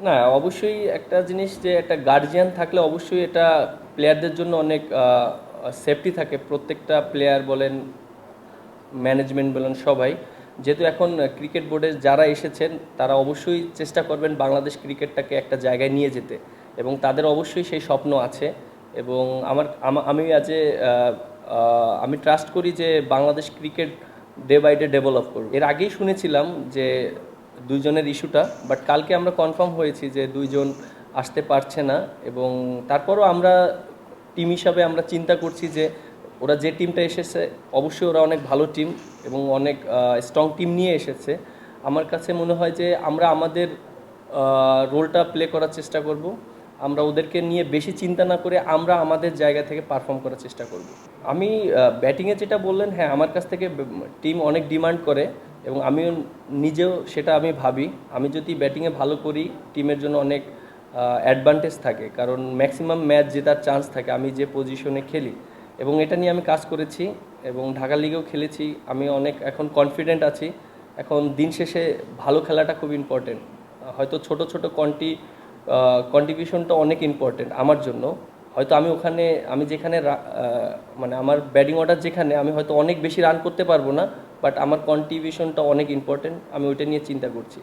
না, অবশ্যই একটা জিনিস যে একটা গার্জিয়ান থাকলে অবশ্যই এটা প্লেয়ারদের জন্য অনেক সেফটি থাকে। প্রত্যেকটা প্লেয়ার বলেন, ম্যানেজমেন্ট বলেন, সবাই যেহেতু এখন ক্রিকেট বোর্ডে যারা এসেছেন তারা অবশ্যই চেষ্টা করবেন বাংলাদেশ ক্রিকেটটাকে একটা জায়গায় নিয়ে যেতে, এবং তাদের অবশ্যই সেই স্বপ্ন আছে। এবং আমি আজ আমি ট্রাস্ট করি যে Bangladesh cricket day by day develop করবে। এর আগেই শুনেছিলাম যে দুইজনের ইস্যুটা, বাট কালকে আমরা কনফার্ম হয়েছি যে দুইজন আসতে পারছে না। এবং তারপরও আমরা টিম হিসাবে আমরা চিন্তা করছি যে ওরা যে টিমটা এসেছে অবশ্যই ওরা অনেক ভালো টিম এবং অনেক স্ট্রং টিম নিয়ে এসেছে। আমার কাছে মনে হয় যে আমরা আমাদের রোলটা প্লে করার চেষ্টা করব। আমরা ওদেরকে নিয়ে বেশি চিন্তা না করে আমরা আমাদের জায়গা থেকে পারফর্ম করার চেষ্টা করব। আমি ব্যাটিংয়ে যেটা বললেন, হ্যাঁ আমার কাছ থেকে টিম অনেক ডিমান্ড করে এবং আমিও নিজেও সেটা আমি ভাবি। আমি যদি ব্যাটিংয়ে ভালো করি টিমের জন্য অনেক অ্যাডভান্টেজ থাকে, কারণ ম্যাক্সিমাম ম্যাচ জেতার চান্স থাকে আমি যে পজিশনে খেলি। এবং এটা নিয়ে আমি কাজ করেছি এবং ঢাকা লিগেও খেলেছি। আমি অনেক এখন কনফিডেন্ট আছি। এখন দিন শেষে ভালো খেলাটা খুব ইম্পর্টেন্ট। হয়তো ছোট ছোট কন্ট্রিবিউশনটা অনেক ইম্পর্টেন্ট আমার জন্য। হয়তো আমি যেখানে মানে আমার ব্যাটিং অর্ডার যেখানে, আমি হয়তো অনেক বেশি রান করতে পারবো না, বাট আমার কন্ট্রিবিউশনটা অনেক ইম্পর্টেন্ট। আমি ওইটা নিয়ে চিন্তা করছি।